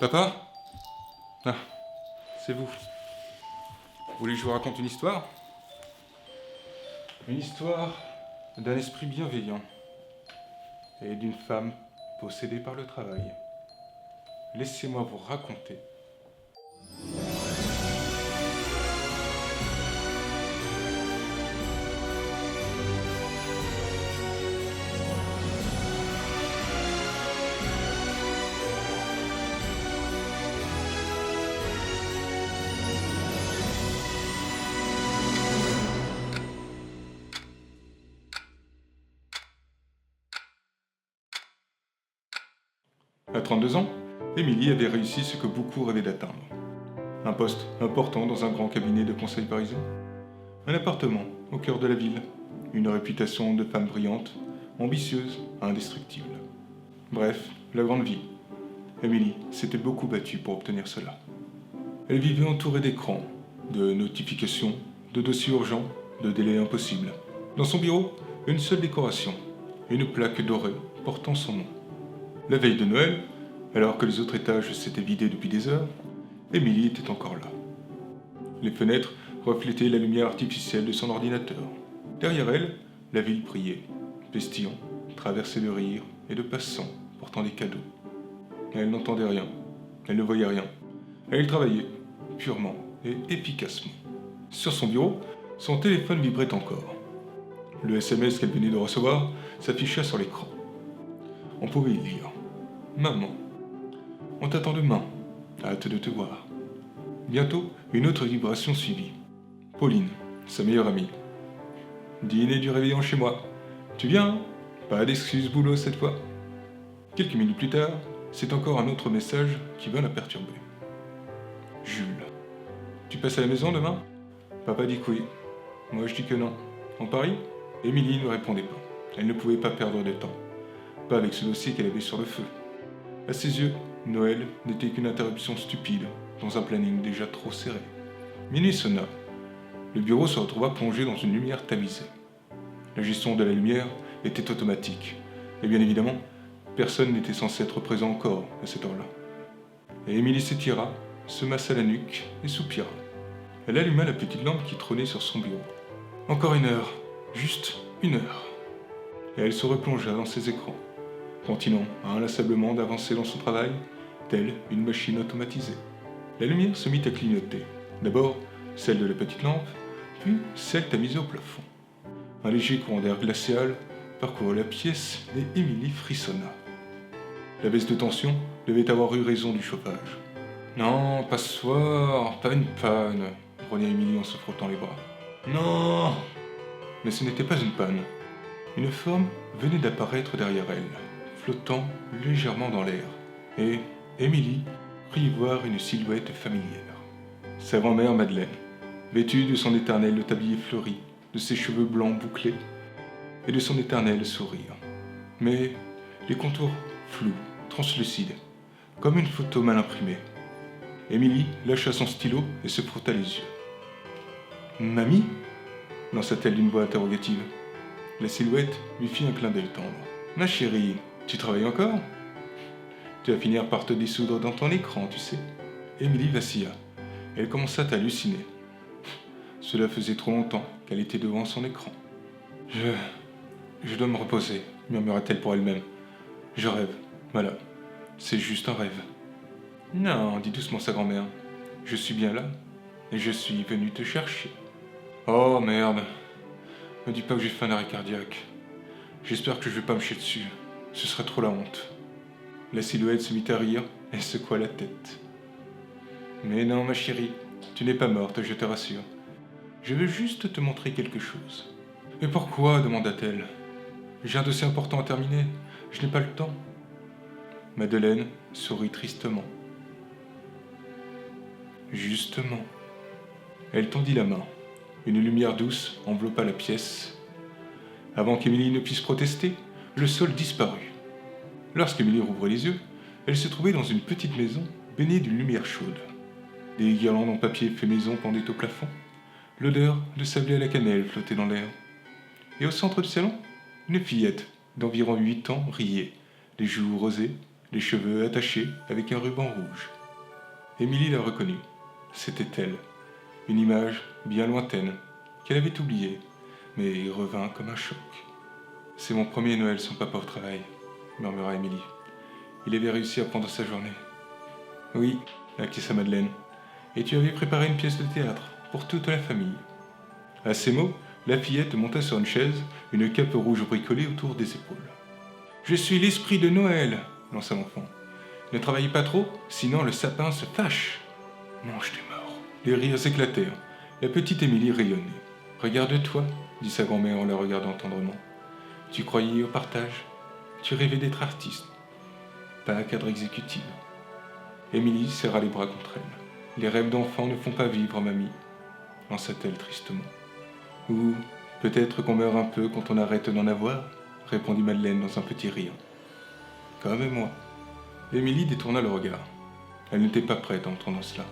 Papa? Ah, c'est vous. Vous voulez que je vous raconte une histoire? Une histoire d'un esprit bienveillant et d'une femme possédée par le travail. Laissez-moi vous raconter. À 32 ans, Émilie avait réussi ce que beaucoup rêvaient d'atteindre. Un poste important dans un grand cabinet de conseil parisien. Un appartement au cœur de la ville. Une réputation de femme brillante, ambitieuse, indestructible. Bref, la grande vie. Émilie s'était beaucoup battue pour obtenir cela. Elle vivait entourée d'écrans, de notifications, de dossiers urgents, de délais impossibles. Dans son bureau, une seule décoration, une plaque dorée portant son nom. La veille de Noël, alors que les autres étages s'étaient vidés depuis des heures, Émilie était encore là. Les fenêtres reflétaient la lumière artificielle de son ordinateur. Derrière elle, la ville priait, pestillon, traversée de rires et de passants portant des cadeaux. Elle n'entendait rien, elle ne voyait rien. Elle travaillait, purement et efficacement. Sur son bureau, son téléphone vibrait encore. Le SMS qu'elle venait de recevoir s'afficha sur l'écran. On pouvait y lire. Maman, on t'attend demain. Hâte de te voir. Bientôt, une autre vibration suivit. Pauline, sa meilleure amie. Dîner du réveillon chez moi. Tu viens? Pas d'excuses boulot cette fois. Quelques minutes plus tard, c'est encore un autre message qui vint la perturber. Jules. Tu passes à la maison demain? Papa dit que oui. Moi je dis que non. On parie? Émilie ne répondait pas. Elle ne pouvait pas perdre de temps. Pas avec ce dossier qu'elle avait sur le feu. À ses yeux, Noël n'était qu'une interruption stupide dans un planning déjà trop serré. Minuit sonna. Le bureau se retrouva plongé dans une lumière tamisée. La gestion de la lumière était automatique. Et bien évidemment, personne n'était censé être présent encore à cette heure-là. Et Émilie s'étira, se massa la nuque et soupira. Elle alluma la petite lampe qui trônait sur son bureau. Encore une heure, juste une heure. Et elle se replongea dans ses écrans, continuant inlassablement d'avancer dans son travail, telle une machine automatisée. La lumière se mit à clignoter. D'abord, celle de la petite lampe, puis celle tamisée au plafond. Un léger courant d'air glacial parcourut la pièce et Émilie frissonna. La baisse de tension devait avoir eu raison du chauffage. Non, pas ce soir, pas une panne, grogna Émilie en se frottant les bras. Non! Mais ce n'était pas une panne. Une forme venait d'apparaître derrière elle, flottant légèrement dans l'air. Et Émilie crut y voir une silhouette familière. Sa grand-mère Madeleine, vêtue de son éternel tablier fleuri, de ses cheveux blancs bouclés et de son éternel sourire. Mais les contours flous, translucides, comme une photo mal imprimée. Émilie lâcha son stylo et se frotta les yeux. Mamie? Lança-t-elle d'une voix interrogative. La silhouette lui fit un clin d'œil tendre. Ma chérie, tu travailles encore? Tu vas finir par te dissoudre dans ton écran, tu sais. Émilie vacilla. Elle commença à halluciner. Cela faisait trop longtemps qu'elle était devant son écran. Je dois me reposer, murmura-t-elle pour elle-même. Je rêve, voilà. C'est juste un rêve. Non, dit doucement sa grand-mère. Je suis bien là, et je suis venu te chercher. Oh merde. Me dis pas que j'ai fait un arrêt cardiaque. J'espère que je vais pas me chier dessus. Ce serait trop la honte. La silhouette se mit à rire et secoua la tête. Mais non, ma chérie, tu n'es pas morte, je te rassure. Je veux juste te montrer quelque chose. Mais pourquoi? Demanda-t-elle. J'ai un dossier important à terminer. Je n'ai pas le temps. Madeleine sourit tristement. Justement. Elle tendit la main. Une lumière douce enveloppa la pièce. Avant qu'Émilie ne puisse protester, le sol disparut. Lorsqu'Émilie rouvrit les yeux, elle se trouvait dans une petite maison baignée d'une lumière chaude. Des guirlandes en papier fait maison pendaient au plafond. L'odeur de sablé à la cannelle flottait dans l'air. Et au centre du salon, une fillette d'environ 8 ans riait, les joues rosées, les cheveux attachés avec un ruban rouge. Émilie l'a reconnue. C'était elle, une image bien lointaine, qu'elle avait oubliée, mais revint comme un choc. « C'est mon premier Noël sans papa au travail, » murmura Émilie. Il avait réussi à prendre sa journée. « Oui, » acquiesça Madeleine. « Et tu avais préparé une pièce de théâtre pour toute la famille. » À ces mots, la fillette monta sur une chaise, une cape rouge bricolée autour des épaules. « Je suis l'esprit de Noël !» lança l'enfant. « Ne travaillez pas trop, sinon le sapin se fâche. » « Mange tes morts. » Les rires éclatèrent. La petite Émilie rayonnait. « Regarde-toi, » dit sa grand-mère en la regardant tendrement. « Tu croyais au partage. Tu rêvais d'être artiste. Pas cadre exécutive. » Émilie serra les bras contre elle. « Les rêves d'enfant ne font pas vivre, mamie, » lança-t-elle tristement. « Ou peut-être qu'on meurt un peu quand on arrête d'en avoir, » répondit Madeleine dans un petit rire. « Comme moi. » Émilie détourna le regard. Elle n'était pas prête à entendre cela.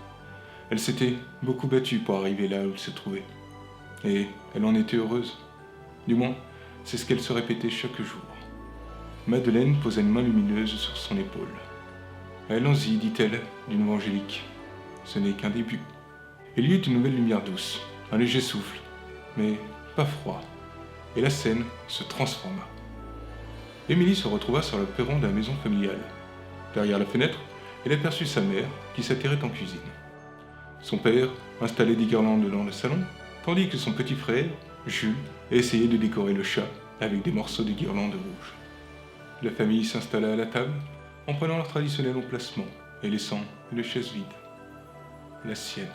Elle s'était beaucoup battue pour arriver là où elle se trouvait. Et elle en était heureuse. Du moins, c'est ce qu'elle se répétait chaque jour. Madeleine posa une main lumineuse sur son épaule. « Allons-y, dit-elle, d'une voix angélique. Ce n'est qu'un début. » Il y eut une nouvelle lumière douce, un léger souffle, mais pas froid. Et la scène se transforma. Émilie se retrouva sur le perron de la maison familiale. Derrière la fenêtre, elle aperçut sa mère qui s'atterrait en cuisine. Son père installait des guirlandes dans le salon, tandis que son petit frère, Jules, essayait de décorer le chat avec des morceaux de guirlandes rouges. La famille s'installa à la table en prenant leur traditionnel emplacement et laissant une chaise vide. La sienne.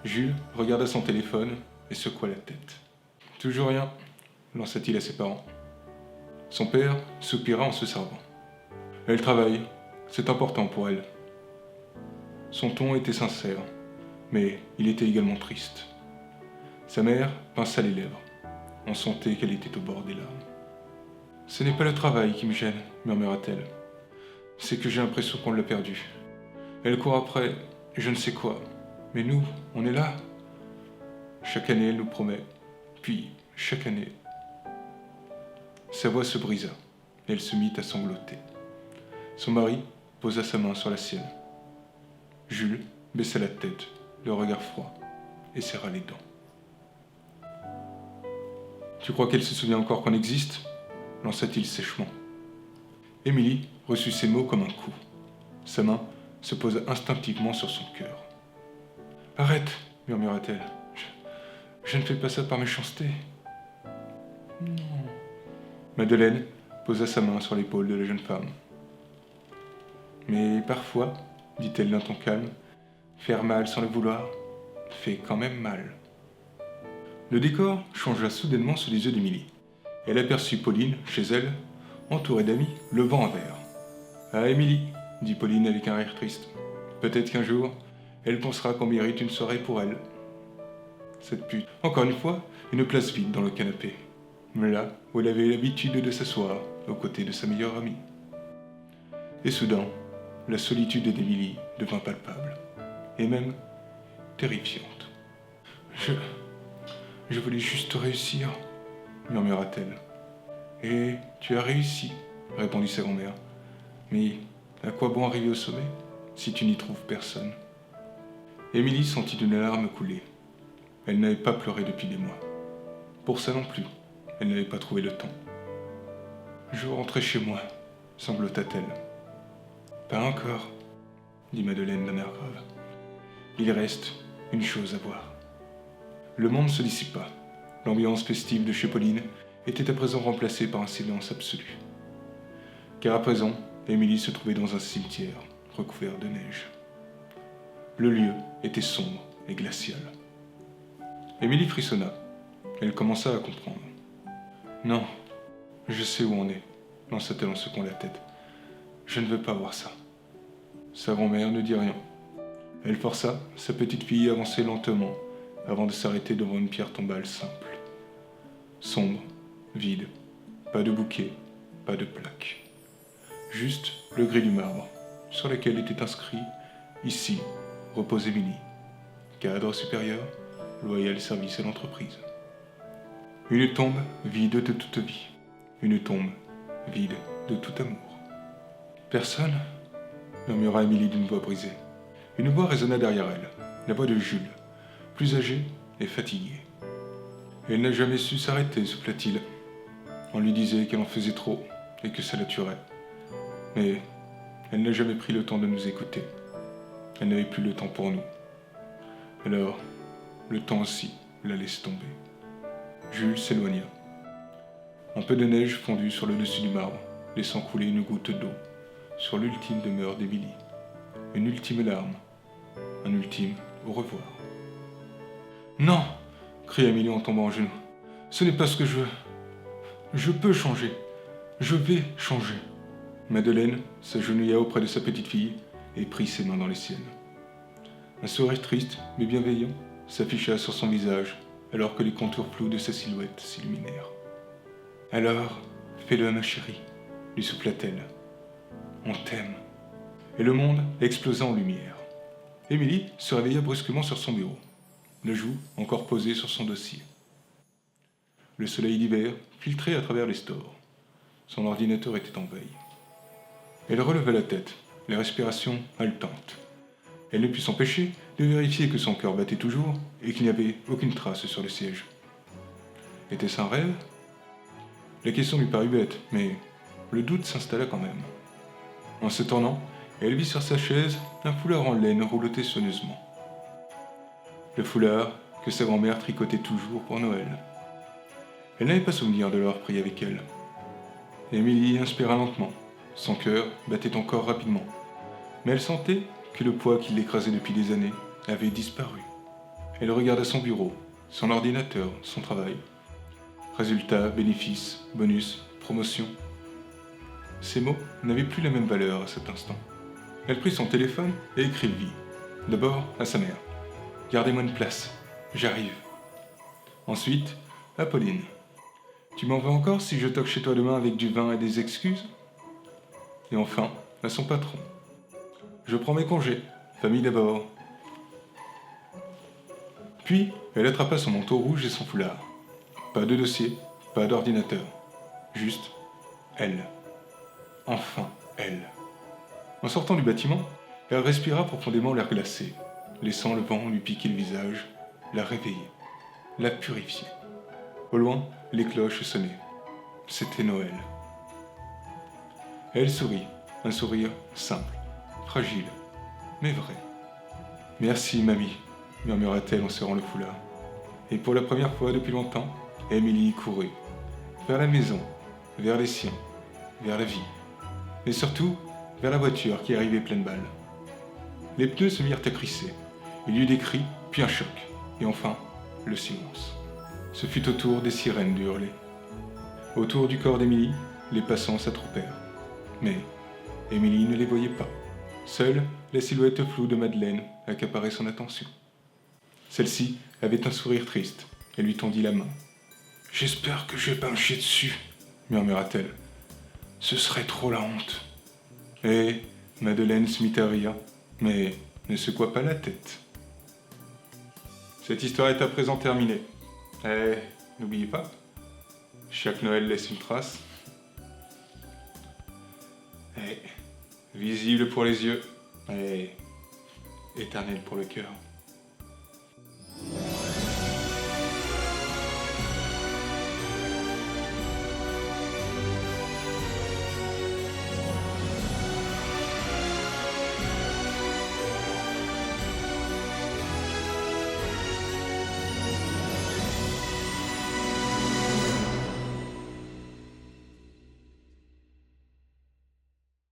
Jules regarda son téléphone et secoua la tête. « Toujours rien, » lança-t-il à ses parents. Son père soupira en se servant. « Elle travaille, c'est important pour elle. » Son ton était sincère, mais il était également triste. Sa mère pinça les lèvres. On sentait qu'elle était au bord des larmes. « Ce n'est pas le travail qui me gêne, » murmura-t-elle. « C'est que j'ai l'impression qu'on l'a perdu. Elle court après je ne sais quoi, mais nous, on est là. Chaque année, elle nous promet, puis chaque année... » Sa voix se brisa, et elle se mit à sangloter. Son mari posa sa main sur la sienne. Jules baissa la tête, le regard froid, et serra les dents. « Tu crois qu'elle se souvient encore qu'on existe ?» lança-t-il sèchement. Émilie reçut ces mots comme un coup. Sa main se posa instinctivement sur son cœur. « Arrête !» murmura-t-elle. Je ne fais pas ça par méchanceté. »« Non. » Madeleine posa sa main sur l'épaule de la jeune femme. « Mais parfois, dit-elle d'un ton calme, faire mal sans le vouloir fait quand même mal. » Le décor changea soudainement sous les yeux d'Émilie. Elle aperçut Pauline, chez elle, entourée d'amis, levant un verre. « Ah, Émilie, » dit Pauline avec un rire triste. « Peut-être qu'un jour, elle pensera qu'on mérite une soirée pour elle. » Cette pute. Encore une fois, une place vide dans le canapé. Là où elle avait l'habitude de s'asseoir, aux côtés de sa meilleure amie. Et soudain, la solitude d'Émilie devint palpable, et même terrifiante. Je voulais juste réussir, murmura-t-elle. Et tu as réussi, répondit sa grand-mère. Mais à quoi bon arriver au sommet, si tu n'y trouves personne? Émilie sentit une larme couler. Elle n'avait pas pleuré depuis des mois. Pour ça non plus, elle n'avait pas trouvé le temps. Je rentrais chez moi, sanglota-t-elle. Pas encore, dit Madeleine d'un air grave. Il reste une chose à voir. Le monde se dissipa. L'ambiance festive de chez Pauline était à présent remplacée par un silence absolu. Car à présent, Émilie se trouvait dans un cimetière recouvert de neige. Le lieu était sombre et glacial. Émilie frissonna. Elle commença à comprendre. « Non, je sais où on est, » lança-t-elle en secouant la tête. « Je ne veux pas voir ça. » Sa grand-mère ne dit rien. Elle força sa petite fille à avancer lentement avant de s'arrêter devant une pierre tombale simple. Sombre, vide, pas de bouquet, pas de plaque. Juste le gris du marbre, sur lequel était inscrit « Ici repose Émilie, cadre supérieur, loyal service à l'entreprise. » Une tombe vide de toute vie, une tombe vide de tout amour. Personne, murmura Émilie d'une voix brisée. Une voix résonna derrière elle, la voix de Jules, plus âgé et fatigué. Elle n'a jamais su s'arrêter, soupla-t-il. On lui disait qu'elle en faisait trop et que ça la tuerait. Mais elle n'a jamais pris le temps de nous écouter. Elle n'avait plus le temps pour nous. Alors, le temps aussi la laisse tomber. Jules s'éloigna. Un peu de neige fondut sur le dessus du marbre, laissant couler une goutte d'eau sur l'ultime demeure d'Émilie. Une ultime larme. Un ultime au revoir. Non, cria Émilie en tombant en genoux. Ce n'est pas ce que je veux. Je peux changer. Je vais changer. Madeleine s'agenouilla auprès de sa petite fille et prit ses mains dans les siennes. Un sourire triste mais bienveillant s'afficha sur son visage alors que les contours flous de sa silhouette s'illuminèrent. Alors, fais-le, ma chérie, lui souffla-t-elle. On t'aime. Et le monde explosa en lumière. Émilie se réveilla brusquement sur son bureau, la joue encore posée sur son dossier. Le soleil d'hiver filtrait à travers les stores. Son ordinateur était en veille. Elle releva la tête, les respirations haletantes. Elle ne put s'empêcher de vérifier que son cœur battait toujours et qu'il n'y avait aucune trace sur le siège. Était-ce un rêve? La question lui parut bête, mais le doute s'installa quand même. En se tournant, elle vit sur sa chaise un foulard en laine rouloté soigneusement. Le foulard que sa grand-mère tricotait toujours pour Noël. Elle n'avait pas souvenir de l'avoir pris avec elle. Émilie inspira lentement. Son cœur battait encore rapidement. Mais elle sentait que le poids qui l'écrasait depuis des années avait disparu. Elle regarda son bureau, son ordinateur, son travail. Résultats, bénéfices, bonus, promotion. Ces mots n'avaient plus la même valeur à cet instant. Elle prit son téléphone et écrivit. D'abord à sa mère. « Gardez-moi une place, j'arrive. » Ensuite, à Pauline. « Tu m'en veux encore si je toque chez toi demain avec du vin et des excuses ?» Et enfin, à son patron. « Je prends mes congés, famille d'abord. » Puis, elle attrapa son manteau rouge et son foulard. Pas de dossier, pas d'ordinateur. Juste elle. Enfin, elle. En sortant du bâtiment, elle respira profondément l'air glacé, laissant le vent lui piquer le visage, la réveiller, la purifier. Au loin, les cloches sonnaient. C'était Noël. Elle sourit, un sourire simple, fragile, mais vrai. « Merci, mamie », murmura-t-elle en serrant le foulard. Et pour la première fois depuis longtemps, Émilie courut, vers la maison, vers les siens, vers la vie, et surtout vers la voiture qui arrivait pleine balle. Les pneus se mirent à crisser. Il y eut des cris, puis un choc, et enfin, le silence. Ce fut au tour des sirènes de hurler. Autour du corps d'Émilie, les passants s'attroupèrent. Mais Émilie ne les voyait pas. Seule la silhouette floue de Madeleine accaparait son attention. Celle-ci avait un sourire triste et lui tendit la main. « J'espère que je vais pas me chier dessus, » murmura-t-elle. « Ce serait trop la honte. » Et Madeleine se mit à rire, mais ne secoua pas la tête. Cette histoire est à présent terminée. Et n'oubliez pas, chaque Noël laisse une trace. Et visible pour les yeux, et éternel pour le cœur.